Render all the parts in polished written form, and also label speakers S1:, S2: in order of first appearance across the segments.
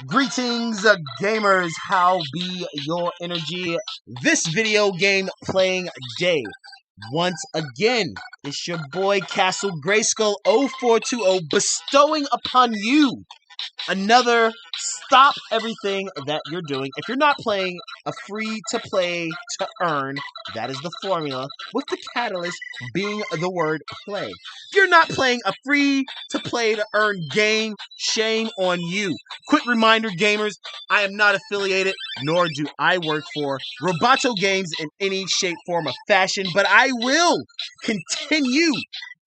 S1: Greetings, gamers. How be your energy this video game playing day? Once again, it's your boy Castle Grayskull 0420 bestowing upon you another stop everything that you're doing. If you're not playing a free-to-play to earn, that is the formula, with the catalyst being the word play. If you're not playing a free-to-play to earn game, shame on you. Quick reminder, gamers, I am not affiliated, nor do I work for Roboto Games in any shape, form, or fashion, but I will continue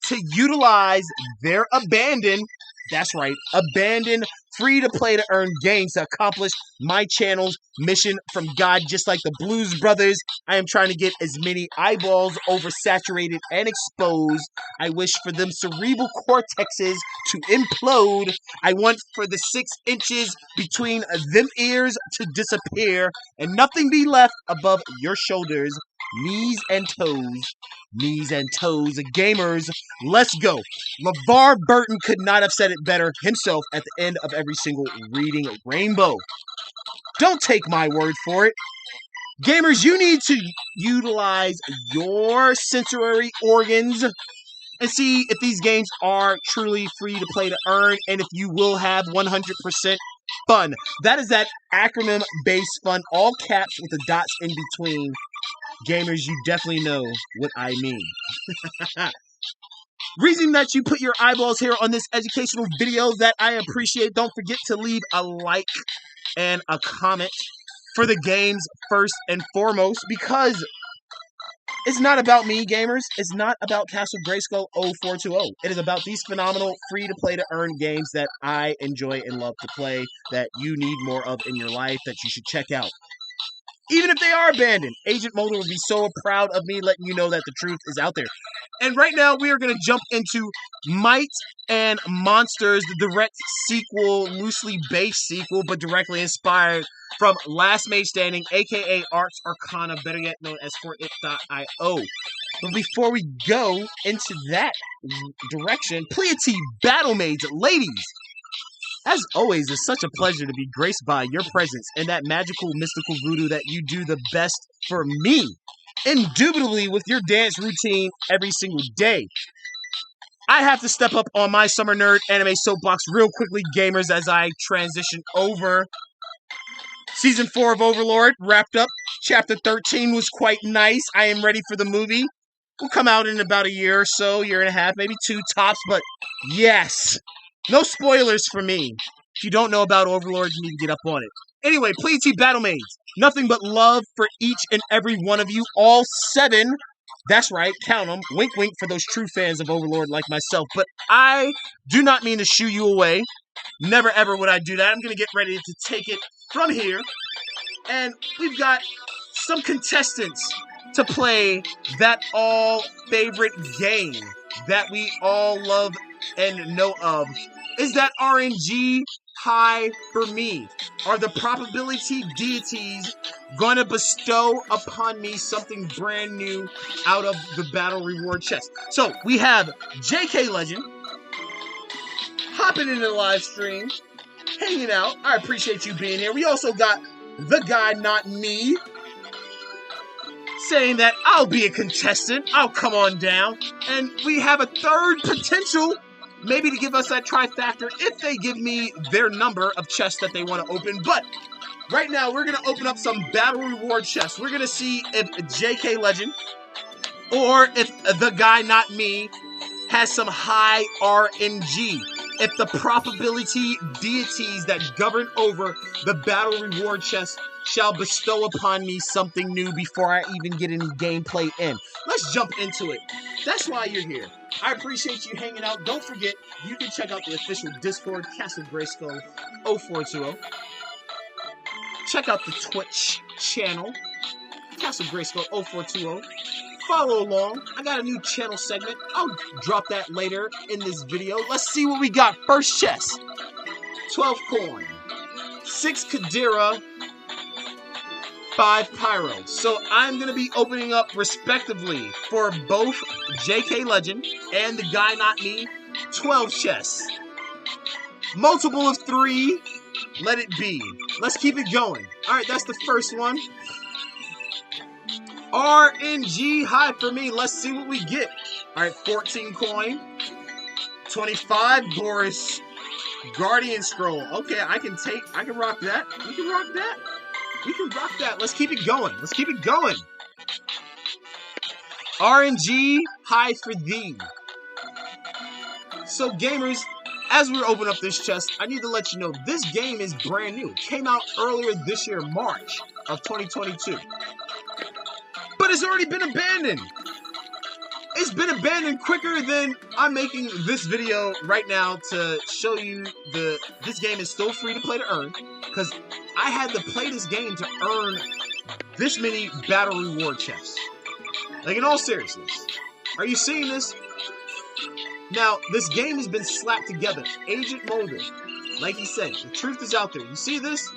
S1: to utilize their abandoned, that's right, abandoned free-to-play to earn games to accomplish my channel's mission from God. Just like the Blues Brothers, I am trying to get as many eyeballs oversaturated and exposed. I wish for them cerebral cortexes to implode. I want for the 6 inches between them ears to disappear and nothing be left above your shoulders, knees and toes. Knees and toes. Gamers, let's go. LeVar Burton could not have said it better himself at the end of every single reading rainbow. Don't take my word for it. Gamers, you need to utilize your sensory organs and see if these games are truly free to play to earn and if you will have 100% fun. That is that acronym-based fun, all caps with the dots in between. Gamers, you definitely know what I mean. Reason that you put your eyeballs here on this educational video that I appreciate. Don't forget to leave a like and a comment for the games first and foremost, because it's not about me, gamers. It's not about Castle Grayskull 0420. It is about these phenomenal free-to-play to earn games that I enjoy and love to play, that you need more of in your life, that you should check out. Even if they are abandoned, Agent Mulder would be so proud of me letting you know that the truth is out there. And right now, we are going to jump into Might and Monsters, the direct sequel, loosely based sequel, but directly inspired from Last Mage Standing, aka Arts Arcana, better yet known as ForIt.io. But before we go into that direction, Pleiade Battle Maids, ladies, as always, it's such a pleasure to be graced by your presence and that magical, mystical voodoo that you do the best for me, indubitably with your dance routine every single day. I have to step up on my Summer Nerd Anime Soapbox real quickly, gamers, as I transition over. Season 4 of Overlord wrapped up. Chapter 13 was quite nice. I am ready for the movie. Will come out in about a year or so, year and a half, maybe 2 tops, but yes. No spoilers for me. If you don't know about Overlord, you need to get up on it. Anyway, Pleiade Battle Maids. Nothing but love for each and every one of you. All 7. That's right, count them. Wink, wink for those true fans of Overlord like myself. But I do not mean to shoo you away. Never, ever would I do that. I'm going to get ready to take it from here. And we've got some contestants to play that all-favorite game that we all love and know of. Is that RNG high for me? Are the probability deities gonna bestow upon me something brand new out of the battle reward chest? So we have JK Legend hopping into the live stream, hanging out. I appreciate you being here. We also got the guy, not me, saying that I'll be a contestant. I'll come on down. And we have a third potential, maybe to give us that trifactor if they give me their number of chests that they want to open. But right now, we're going to open up some battle reward chests. We're going to see if JK Legend or if the guy, not me, has some high RNG. If the probability deities that govern over the battle reward chest shall bestow upon me something new before I even get any gameplay in. Let's jump into it. That's why you're here. I appreciate you hanging out. Don't forget, you can check out the official Discord, Castle Grayskull 0420. Check out the Twitch channel, Castle Grayskull 0420. Follow along. I got a new channel segment. I'll drop that later in this video. Let's see what we got. First chest. 12 coin. 6 Kadira. 5 Pyro. So I'm going to be opening up respectively for both JK Legend and the guy, not me, 12 chests. Multiple of 3 Let it be. Let's keep it going. All right, that's the first one. RNG high for me. Let's see what we get. All right, 14 coin. 25 Boris Guardian Scroll. Okay, I can rock that. We can rock that. We can rock that. Let's keep it going. Let's keep it going. RNG high for thee. So gamers, as we open up this chest, I need to let you know this game is brand new. It came out earlier this year, March of 2022. But it's already been abandoned. It's been abandoned quicker than I'm making this video right now to show you this game is still free to play to earn, because I had to play this game to earn this many battle reward chests. Like, in all seriousness, are you seeing this? Now, this game has been slapped together. Agent Mulder, like he said, the truth is out there. You see this?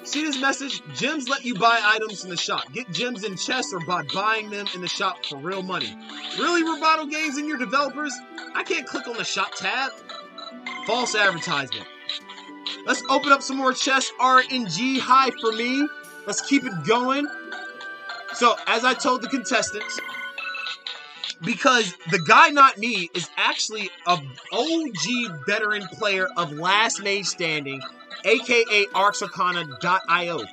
S1: See this message? Gems let you buy items in the shop. Get gems in chests or by buying them in the shop for real money. Really, Roboto Games and your developers? I can't click on the shop tab. False advertisement. Let's open up some more chests. RNG high for me. Let's keep it going. So, as I told the contestants, because the guy not me is actually a OG veteran player of Last Mage Standing, aka ArxArcana.io.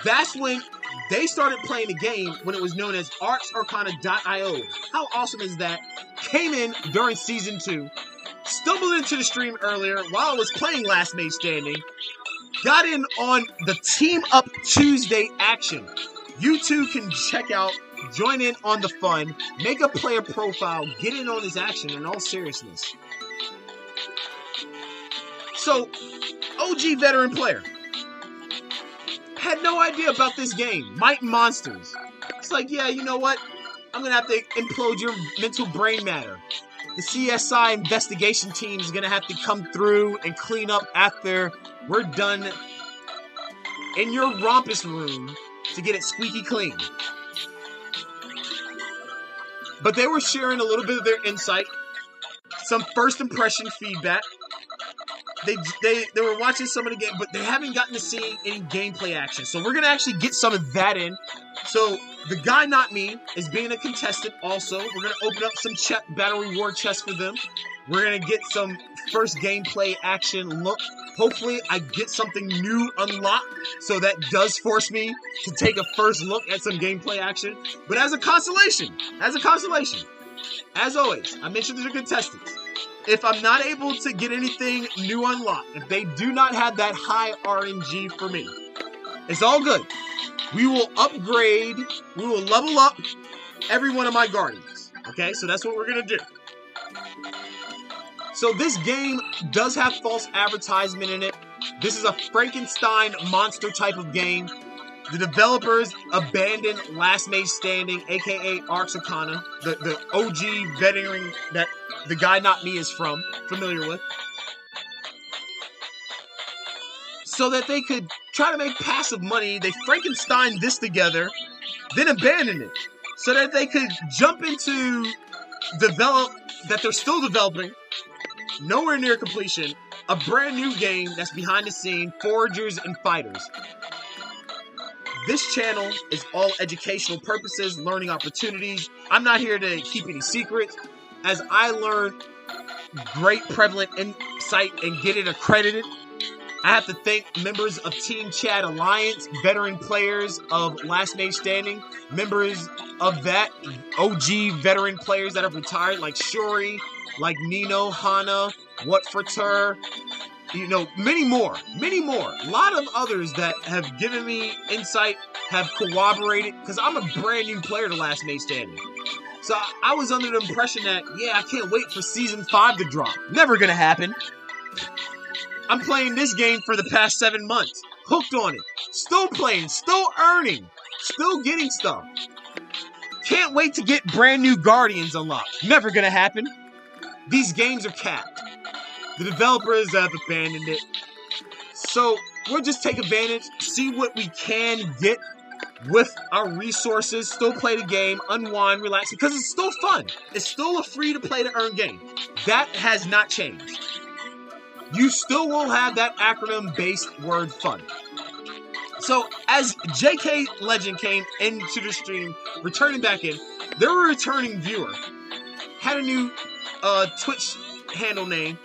S1: That's when they started playing the game, when it was known as ArxArcana.io. How awesome is that? Came in during Season 2, stumbled into the stream earlier while I was playing Last Mage Standing, got in on the Team Up Tuesday action. You too can check out, join in on the fun, make a player profile, get in on his action in all seriousness. So, OG veteran player. Had no idea about this game. Might and Monsters. It's like, yeah, you know what? I'm going to have to implode your mental brain matter. The CSI investigation team is going to have to come through and clean up after we're done in your rompus room to get it squeaky clean. But they were sharing a little bit of their insight, some first impression feedback. They were watching some of the game, but they haven't gotten to see any gameplay action. So we're going to actually get some of that in. So the guy not me is being a contestant also. We're going to open up some battle reward chests for them. We're going to get some first gameplay action look. Hopefully I get something new unlocked, so that does force me to take a first look at some gameplay action. But as a consolation, as always, I mentioned to the contestants, if I'm not able to get anything new unlocked, if they do not have that high RNG for me, it's all good. We will upgrade, we will level up every one of my Guardians. Okay, so that's what we're going to do. So this game does have false advertisement in it. This is a Frankenstein monster type of game. The developers abandoned Last Mage Standing, aka ArxArcana, the OG veteran that the guy not me is familiar with, so that they could try to make passive money. They Frankenstein this together, then abandoned it, so that they could jump into that they're still developing, nowhere near completion, a brand new game that's behind the scene, Foragers and Fighters. This channel is all educational purposes, learning opportunities. I'm not here to keep any secrets. As I learn great prevalent insight and get it accredited, I have to thank members of Team Chad Alliance, veteran players of Last Mage Standing, members of that OG veteran players that have retired, like Shuri, like Nino, Hana, What for Tur, you know, many more. A lot of others that have given me insight, have corroborated, because I'm a brand new player to Last Mage Standing. So I was under the impression that, yeah, I can't wait for Season 5 to drop. Never gonna happen. I'm playing this game for the past 7 months. Hooked on it. Still playing, still earning, still getting stuff. Can't wait to get brand new Guardians unlocked. Never gonna happen. These games are capped. The developers have abandoned it. So we'll just take advantage, see what we can get with our resources, still play the game, unwind, relax, because it's still fun. It's still a free to play to earn game. That has not changed. you still will have that acronym-based word fun. So, as JK Legend came into the stream, returning back in, they were a returning viewer. Had a new Twitch handle name.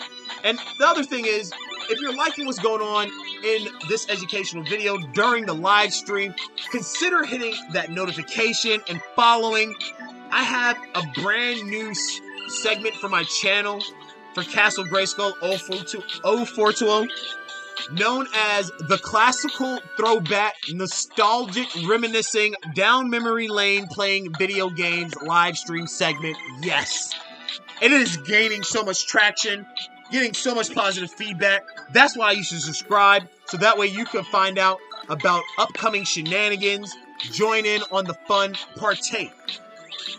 S1: And the other thing is, if you're liking what's going on in this educational video during the live stream, consider hitting that notification and following. I have a brand new segment for my channel for Castle Grayskull 0420, known as the classical throwback, nostalgic, reminiscing, down memory lane playing video games live stream segment. Yes, it is gaining so much traction, getting so much positive feedback. That's why you should subscribe, so that way you can find out about upcoming shenanigans, join in on the fun, partake.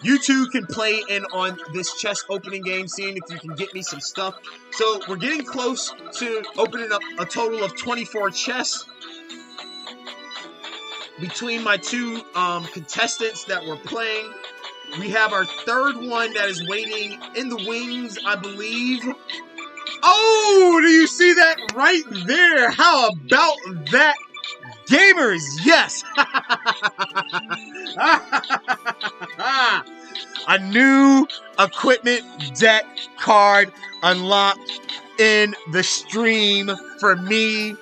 S1: You too can play in on this chest opening game, seeing if you can get me some stuff. So we're getting close to opening up a total of 24 chests between my two contestants that we're playing. We have our third one that is waiting in the wings, I believe. Oh, do you see that right there? How about that, gamers? Yes. A new equipment deck card unlocked in the stream for me.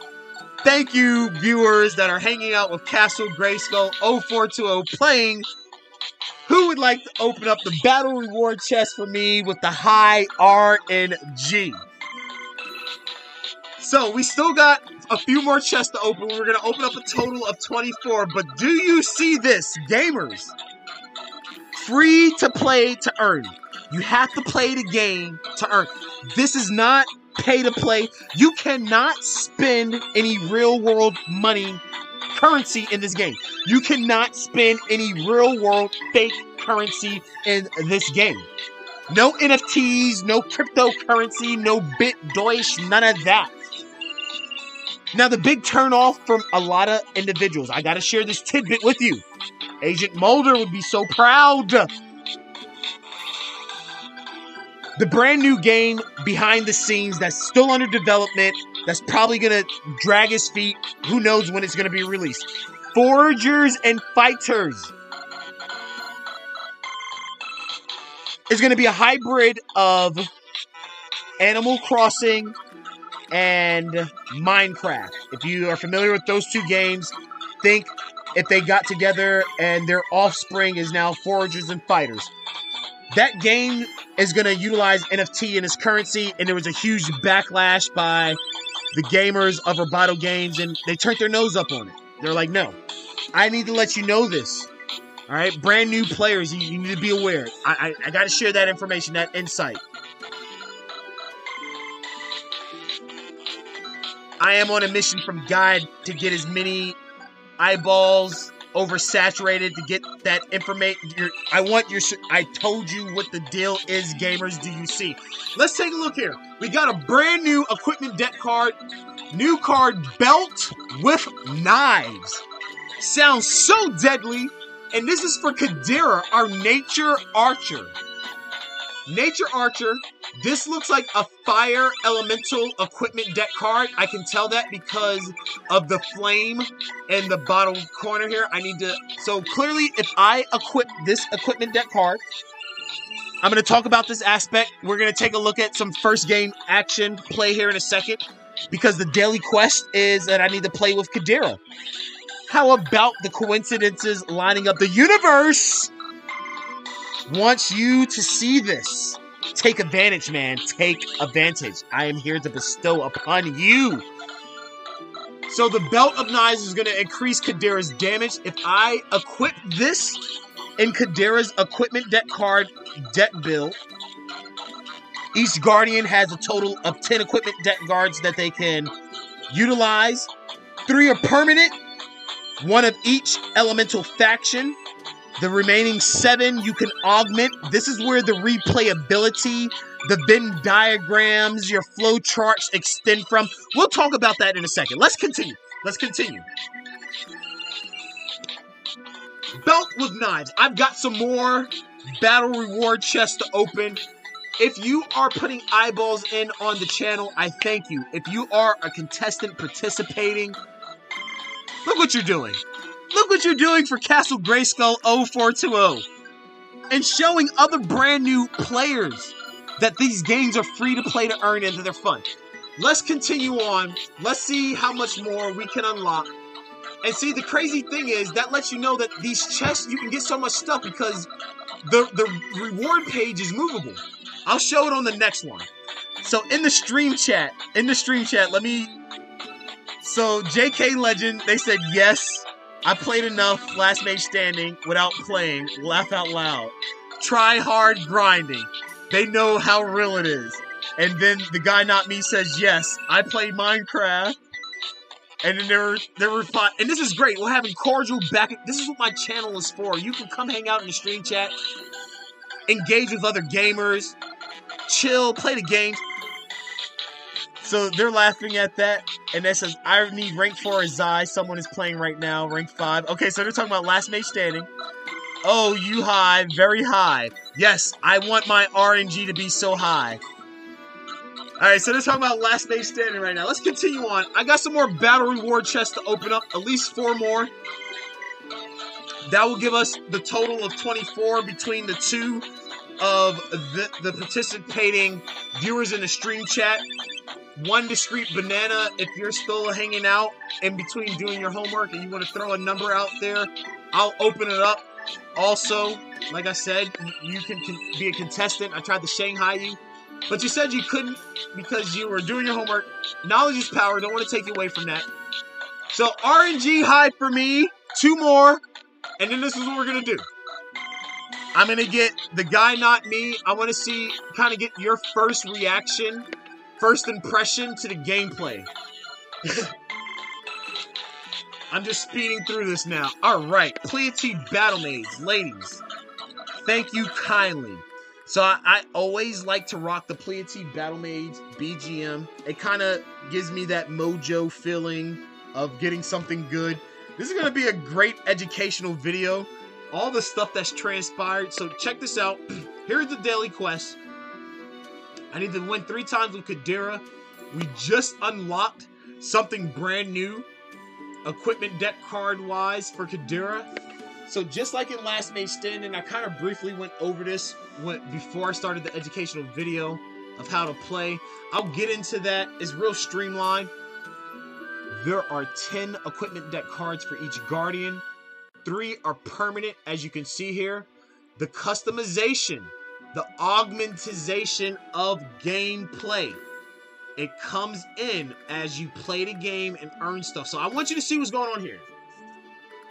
S1: Thank you, viewers that are hanging out with Castle Grayskull 0420 playing. Who would like to open up the battle reward chest for me with the high RNG? So, we still got a few more chests to open. We're going to open up a total of 24. But do you see this, gamers? Free to play to earn. You have to play the game to earn. This is not pay to play. You cannot spend any real world money, currency in this game. You cannot spend any real world fake currency in this game. No NFTs, no cryptocurrency, no BitDoish, none of that. Now, the big turnoff from a lot of individuals, I gotta share this tidbit with you. Agent Mulder would be so proud. The brand new game behind the scenes that's still under development, that's probably gonna drag his feet. Who knows when it's gonna be released? Foragers and Fighters is gonna be a hybrid of Animal Crossing and Minecraft. If you are familiar with those two games, think if they got together and their offspring is now Foragers and Fighters. That game is going to utilize NFT in its currency, and there was a huge backlash by the gamers of Roboto Games, and they turned their nose up on it. They're like, no, I need to let you know this. All right, brand new players, you need to be aware. I got to share that information, that insight. I am on a mission from God to get as many eyeballs oversaturated to get that information. I told you what the deal is, gamers. Do you see? Let's take a look here. We got a brand new equipment deck card. New card, Belt with Knives. Sounds so deadly. And this is for Kadira, our Nature Archer. Nature Archer. This looks like a fire elemental equipment deck card. I can tell that because of the flame in the bottom corner here. So clearly, if I equip this equipment deck card, I'm going to talk about this aspect. We're going to take a look at some first game action play here in a second, because the daily quest is that I need to play with Kadira. How about the coincidences lining up? The universe wants you to see this. Take advantage, man. Take advantage. I am here to bestow upon you. So the Belt of Knives is going to increase Kadira's damage. If I equip this in Kadira's equipment deck card deck build, each Guardian has a total of 10 equipment deck cards that they can utilize. 3 are permanent, 1 of each elemental faction. The remaining 7 you can augment. This is where the replayability, the Venn diagrams, your flow charts extend from. We'll talk about that in a second. Let's continue. Belt with Knives. I've got some more battle reward chests to open. If you are putting eyeballs in on the channel, I thank you. If you are a contestant participating, look what you're doing. Look what you're doing for Castle Grayskull 0420. And showing other brand new players that these games are free to play to earn and that they're fun. Let's continue on. Let's see how much more we can unlock. And see, the crazy thing is, that lets you know that these chests, you can get so much stuff because the reward page is movable. I'll show it on the next one. So in the stream chat, let me... So JK Legend, they said, yes, I played enough Last Mage Standing without playing. Laugh out loud. Try hard grinding. They know how real it is. And then the guy not me says, yes, I played Minecraft. And then there were five, and this is great. We're having cordial back. This is what my channel is for. You can come hang out in the stream chat, engage with other gamers, chill, play the games. So they're laughing at that, and that says, I need rank 4 as Zai. Someone is playing right now, rank 5. Okay, so they're talking about Last Mage Standing. Oh, you high, very high. Yes, I want my RNG to be so high. Alright, so they're talking about Last Mage Standing right now. Let's continue on. I got some more battle reward chests to open up. At least 4 more. That will give us the total of 24 between the two of the participating viewers in the stream chat. 1 discreet banana if you're still hanging out in between doing your homework and you want to throw a number out there. I'll open it up. Also, like I said, you can be a contestant. I tried to Shanghai you. But you said you couldn't because you were doing your homework. Knowledge is power. Don't want to take you away from that. So RNG high for me. 2 more. And then this is what we're going to do. I'm going to get the guy, not me. I want to see, kind of get your first reaction, first impression to the gameplay. I'm just speeding through this now. Alright. Pleiades Battle Maids. Ladies, thank you kindly. So I always like to rock the Pleiades Battle Maids BGM. It kind of gives me that mojo feeling of getting something good. This is going to be a great educational video. All the stuff that's transpired. So check this out. Here's the daily quest. I need to win 3 times with Kadira. We just unlocked something brand new, equipment deck card wise, for Kadira. So just like in Last Mage Standing, I kind of briefly went over this before I started the educational video of how to play. I'll get into that. It's real streamlined. There are 10 equipment deck cards for each Guardian. 3 are permanent, as you can see here. The customization, the augmentization of gameplay. It comes in as you play the game and earn stuff. So I want you to see what's going on here.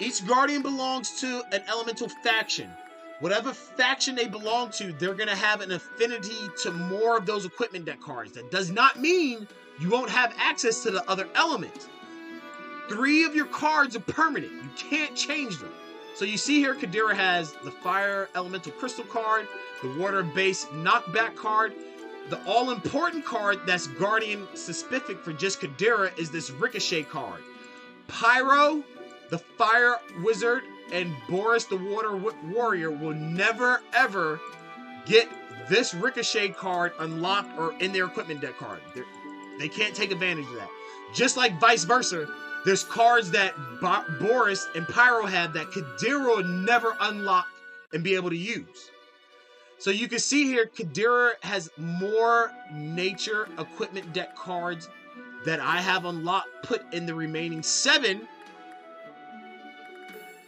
S1: Each Guardian belongs to an elemental faction. Whatever faction they belong to, they're going to have an affinity to more of those equipment deck cards. That does not mean you won't have access to the other elements. 3 of your cards are permanent. You can't change them. So you see here, Kadira has the Fire Elemental Crystal card, the Water-based Knockback card. The all-important card that's Guardian specific for just Kadira is this Ricochet card. Pyro, the Fire Wizard, and Boris the Water Warrior will never ever get this Ricochet card unlocked or in their equipment deck card. They can't take advantage of that. Just like vice versa, there's cards that Boris and Pyro have that Kadira will never unlock and be able to use. So you can see here, Kadira has more nature equipment deck cards that I have unlocked, put in the remaining 7.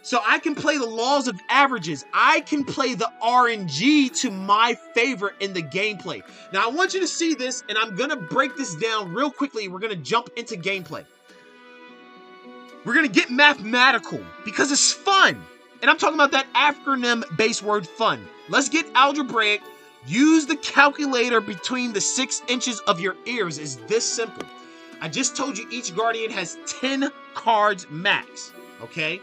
S1: So I can play the laws of averages. I can play the RNG to my favor in the gameplay. Now I want you to see this, and I'm going to break this down real quickly. We're going to jump into gameplay. We're going to get mathematical because it's fun. And I'm talking about that acronym-based word fun. Let's get algebraic. Use the calculator between the 6 inches of your ears. It's this simple. I just told you each Guardian has 10 cards max. Okay?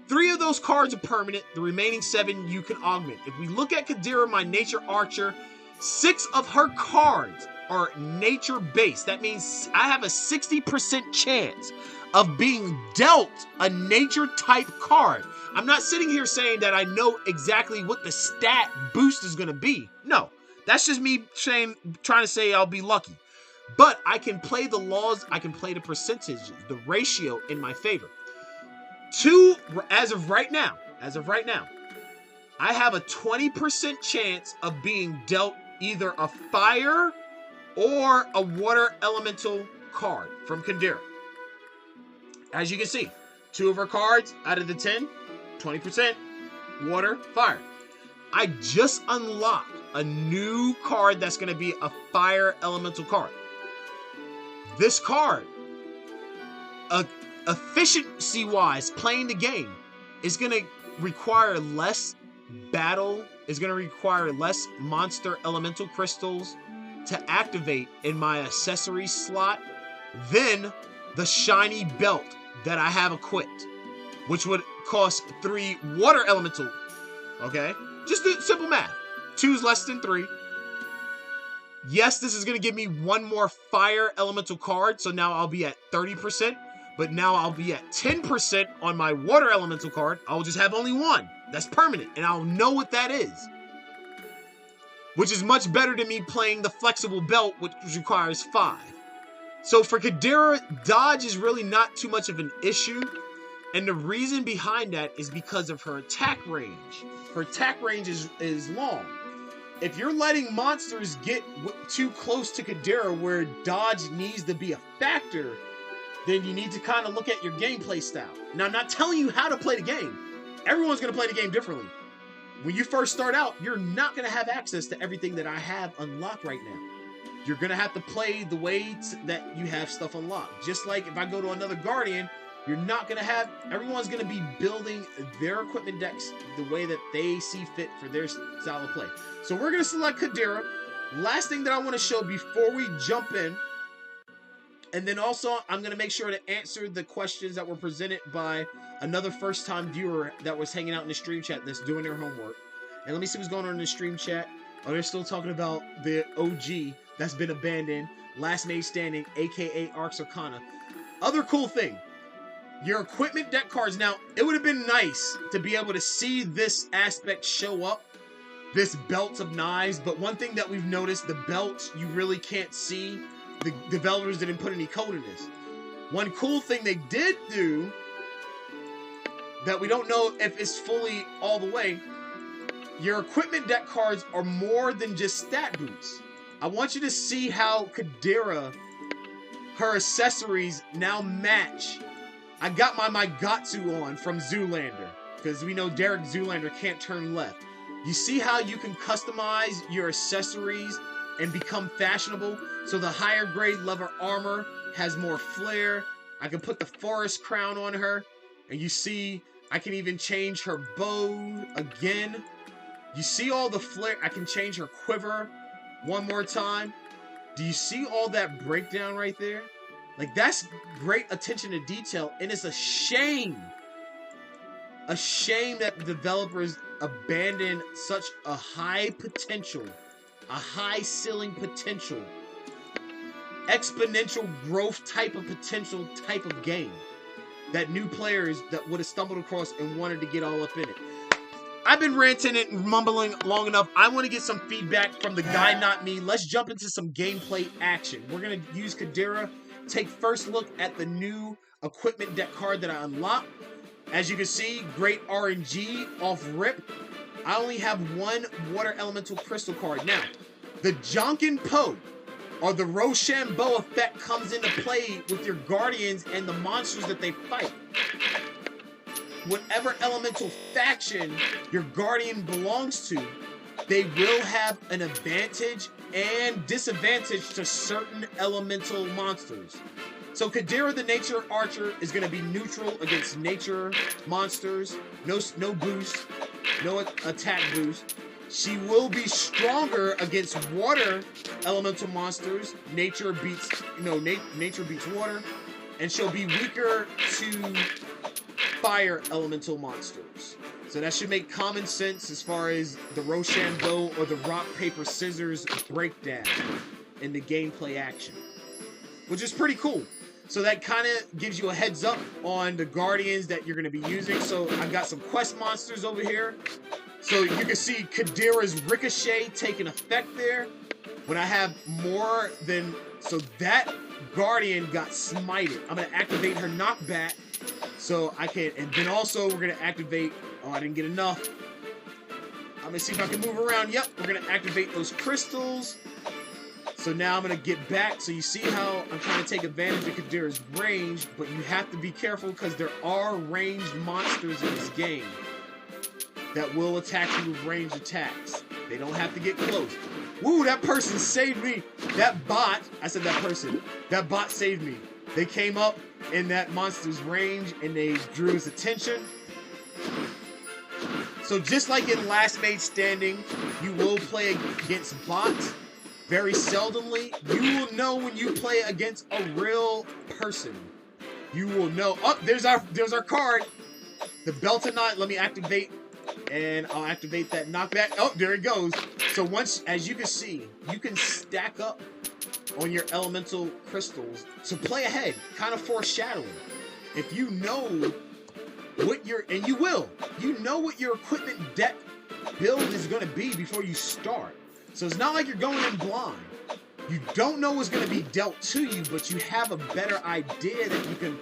S1: 3 of those cards are permanent. The remaining 7 you can augment. If we look at Kadira, my Nature Archer, 6 of her cards are nature-based. That means I have a 60% chance of being dealt a nature-type card. I'm not sitting here saying that I know exactly what the stat boost is going to be. No, That's just me trying to say I'll be lucky. But I can play the laws, I can play the percentages, the ratio in my favor. As of right now, I have a 20% chance of being dealt either a fire or a water elemental card from Kadira. As you can see, 2 of her cards out of the 10, 20%, water, fire. I just unlocked a new card that's going to be a fire elemental card. This card, efficiency-wise, playing the game, is going to require less battle, is going to require less monster elemental crystals to activate in my accessory slot than the shiny belt that I have equipped, which would cost 3 water elemental. Okay? Just do simple math. 2 is less than 3. Yes, this is going to give me 1 more fire elemental card, so now I'll be at 30%, but now I'll be at 10% on my water elemental card. I'll just have only 1. That's permanent, and I'll know what that is. Which is much better than me playing the flexible belt, which requires 5. So for Kadira, dodge is really not too much of an issue, and the reason behind that is because of her attack range. Her attack range is long. If you're letting monsters get too close to Kadira where dodge needs to be a factor, then you need to kind of look at your gameplay style. Now, I'm not telling you how to play the game. Everyone's going to play the game differently. When you first start out, you're not going to have access to everything that I have unlocked right now. You're going to have to play the way that you have stuff unlocked. Just like if I go to another Guardian, you're not going to have... Everyone's going to be building their equipment decks the way that they see fit for their style of play. So we're going to select Kadira. Last thing that I want to show before we jump in, and then also I'm going to make sure to answer the questions that were presented by another first-time viewer that was hanging out in the stream chat that's doing their homework. And let me see what's going on in the stream chat. Oh, they're still talking about the OG that's been abandoned, Last Mage Standing, aka Arx Arcana. Other cool thing, your equipment deck cards. Now, it would have been nice to be able to see this aspect show up, this belts of knives, but one thing that we've noticed, the belts, you really can't see. The developers didn't put any code in this. One cool thing they did do, that we don't know if it's fully all the way, your equipment deck cards are more than just stat boosts. I want you to see how Kadira, her accessories now match. I got my Maigatsu on from Zoolander, because we know Derek Zoolander can't turn left. You see how you can customize your accessories and become fashionable? So the higher grade leather armor has more flair. I can put the forest crown on her. And you see, I can even change her bow again. You see all the flair? I can change her quiver one more time. Do you see all that breakdown right there? Like, that's great attention to detail, and it's a shame that the developers abandoned such a high potential, a high ceiling potential, exponential growth type of potential type of game that new players that would have stumbled across and wanted to get all up in it. I've been ranting and mumbling long enough. I want to get some feedback from the guy, not me. Let's jump into some gameplay action. We're going to use Kadira. Take first look at the new equipment deck card that I unlocked. As you can see, great RNG off rip. I only have 1 water elemental crystal card. Now, the Jonkin Po, or the Rochambeau effect, comes into play with your guardians and the monsters that they fight. Whatever elemental faction your guardian belongs to, they will have an advantage and disadvantage to certain elemental monsters. So Kadira the Nature Archer is going to be neutral against nature monsters. No boost, no attack boost. She will be stronger against water elemental monsters. Nature beats water, and she'll be weaker to fire elemental monsters. So that should make common sense as far as the Rochambeau or the rock, paper, scissors breakdown in the gameplay action, which is pretty cool. So that kind of gives you a heads up on the guardians that you're going to be using. So I've got some quest monsters over here. So you can see Kadira's Ricochet taking effect there. When I have more than... So that Guardian got smited. I'm going to activate her knockback. So I can... And then also we're going to activate... Oh, I didn't get enough. I'm going to see if I can move around. Yep, we're going to activate those crystals. So now I'm going to get back. So you see how I'm trying to take advantage of Kadira's range. But you have to be careful because there are ranged monsters in this game that will attack you with ranged attacks. They don't have to get close. Woo, that person saved me. That bot, I said that person, that bot saved me. They came up in that monster's range and they drew his attention. So just like in Last Made Standing, you will play against bots. Very seldomly, you will know when you play against a real person. You will know. Oh, there's our card. The Belted Knot. Let me activate. And I'll activate that knockback. Oh, there it goes. So once, as you can see, you can stack up on your elemental crystals to play ahead, kind of foreshadowing. If you know what and you will, you know what your equipment deck build is going to be before you start. So it's not like you're going in blind. You don't know what's going to be dealt to you, but you have a better idea that you can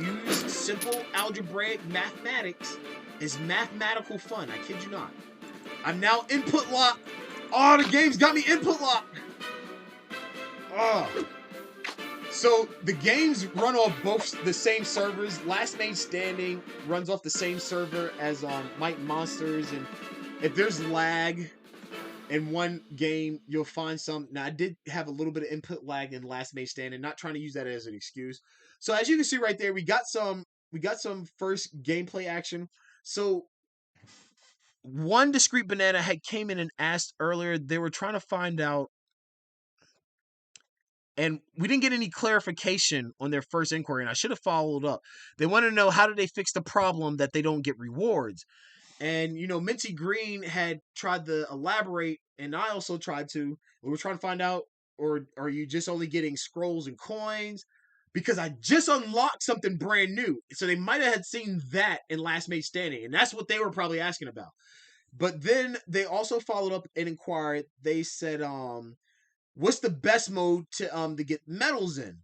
S1: use simple algebraic mathematics. It's mathematical fun, I kid you not. I'm now input locked. Oh, the game's got me input locked. Oh. So the games run off both the same servers. Last Made Standing runs off the same server as Might Monsters, and if there's lag in one game, you'll find some. Now, I did have a little bit of input lag in Last Made Standing, not trying to use that as an excuse. So as you can see right there, we got some first gameplay action. So one discreet banana had came in and asked earlier, they were trying to find out, and we didn't get any clarification on their first inquiry, and I should have followed up. They wanted to know, how do they fix the problem that they don't get rewards? And, you know, Minty Green had tried to elaborate, and I also tried to. We were trying to find out, or are you just only getting scrolls and coins? Because I just unlocked something brand new. So they might have had seen that in Last Made Standing, and that's what they were probably asking about. But then they also followed up and inquired. They said, what's the best mode to get medals in?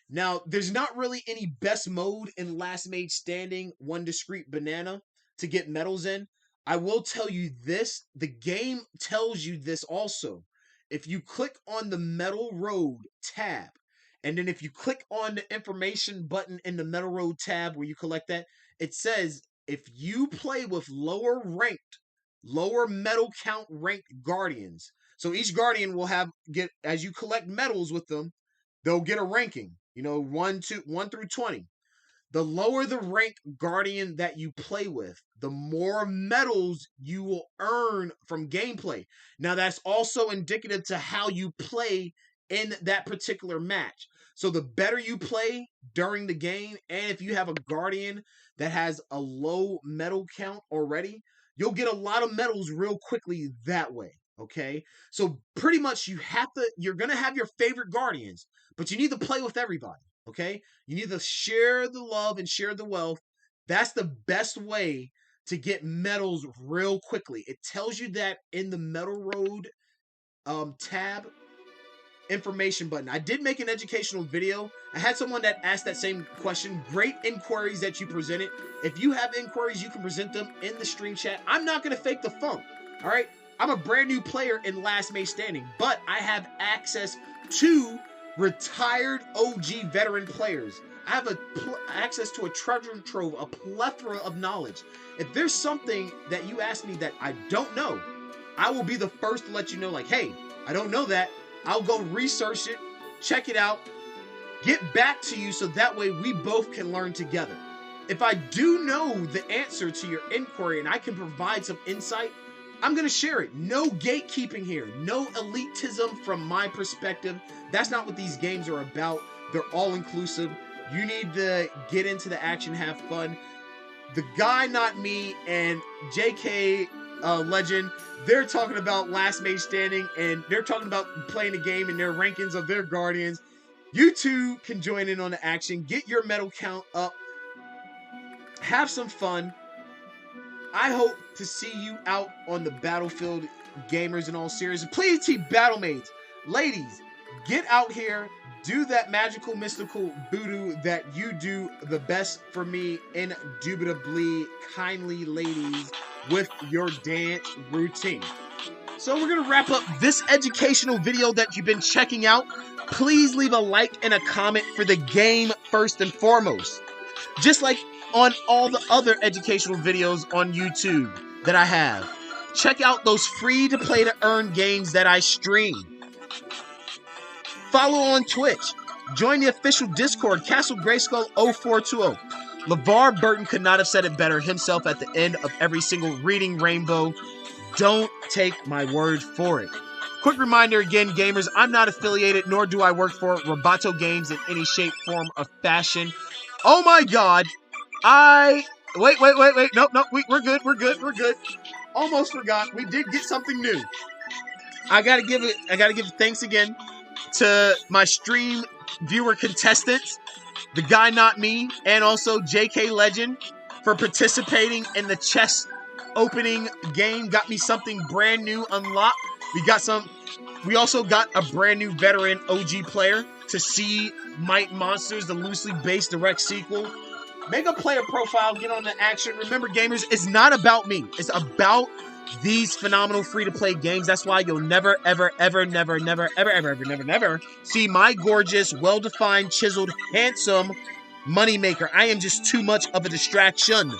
S1: Now, there's not really any best mode in Last Made Standing, one discrete banana, to get medals in. I will tell you this, the game tells you this also. If you click on the Metal Road tab, and then if you click on the information button in the Metal Road tab where you collect that, it says if you play with lower metal count ranked guardians. So each guardian will get, as you collect medals with them, they'll get a ranking, you know, 1 through 20. The lower the rank guardian that you play with, the more medals you will earn from gameplay. Now, that's also indicative to how you play in that particular match. So the better you play during the game, and if you have a guardian that has a low medal count already, you'll get a lot of medals real quickly that way. Okay? So pretty much you're going to have your favorite guardians, but you need to play with everybody. Okay? You need to share the love and share the wealth. That's the best way to get medals real quickly. It tells you that in the Metal Road tab information button. I did make an educational video. I had someone that asked that same question. Great inquiries that you presented. If you have inquiries, you can present them in the stream chat. I'm not going to fake the funk. All right? I'm a brand new player in Last Made Standing, but I have access to retired OG veteran players. I have access to a treasure trove, a plethora of knowledge. If there's something that you ask me that I don't know, I will be the first to let you know, like, hey, I don't know that. I'll go research it, check it out, get back to you so that way we both can learn together. If I do know the answer to your inquiry and I can provide some insight, I'm going to share it. No gatekeeping here. No elitism from my perspective. That's not what these games are about. They're all inclusive. You need to get into the action, have fun. The Guy Not Me and JK Legend, they're talking about Last Made Standing, and they're talking about playing the game and their rankings of their guardians. You too can join in on the action. Get your medal count up. Have some fun. I hope to see you out on the battlefield, gamers in all seriousness. Please, team battlemates, ladies, get out here, do that magical, mystical voodoo that you do the best for me, indubitably, kindly ladies, with your dance routine. So we're going to wrap up this educational video that you've been checking out. Please leave a like and a comment for the game first and foremost. Just like on all the other educational videos on YouTube that I have. Check out those free to play to earn games that I stream. Follow on Twitch. Join the official Discord, Castle Grayskull 0420. LeVar Burton could not have said it better himself at the end of every single reading rainbow. Don't take my word for it. Quick reminder again, gamers, I'm not affiliated, nor do I work for Roboto Games in any shape, form, or fashion. Oh my god, Wait, nope, we're good. Almost forgot, we did get something new. I gotta give thanks again to my stream viewer contestants, the guy not me, and also JK Legend for participating in the chest opening game. Got me something brand new unlocked. We also got a brand new veteran OG player to see Might Monsters, the loosely based direct sequel. Make a player profile, get on the action. Remember, gamers, it's not about me. It's about these phenomenal free-to-play games. That's why you'll never see my gorgeous, well-defined, chiseled, handsome moneymaker. I am just too much of a distraction.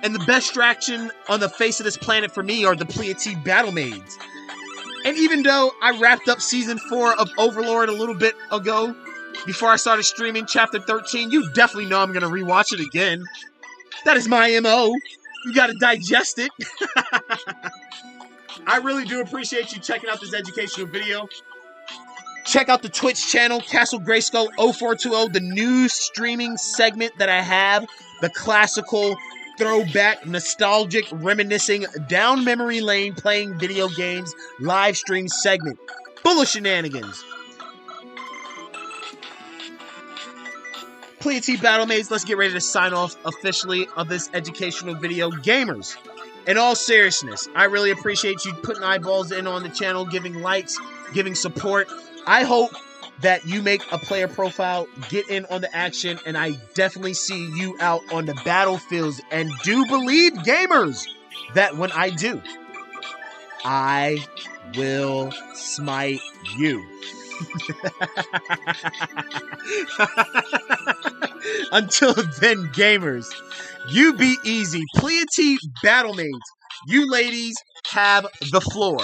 S1: And the best distraction on the face of this planet for me are the Pleiades Battlemaids. And even though I wrapped up Season 4 of Overlord a little bit ago, before I started streaming Chapter 13, you definitely know I'm going to rewatch it again. That is my MO. You got to digest it. I really do appreciate you checking out this educational video. Check out the Twitch channel, Castle Grayskull 0420, the new streaming segment that I have, the classical, throwback, nostalgic, reminiscing, down memory lane, playing video games, live stream segment, full of shenanigans. Pleiades Battlemaids, let's get ready to sign off officially of this educational video. Gamers, in all seriousness, I really appreciate you putting eyeballs in on the channel, giving likes, giving support. I hope that you make a player profile, get in on the action, and I definitely see you out on the battlefields. And do believe, gamers, that when I do, I will smite you. Until then, gamers, you be easy. Pleiades Battlemaids, you ladies have the floor.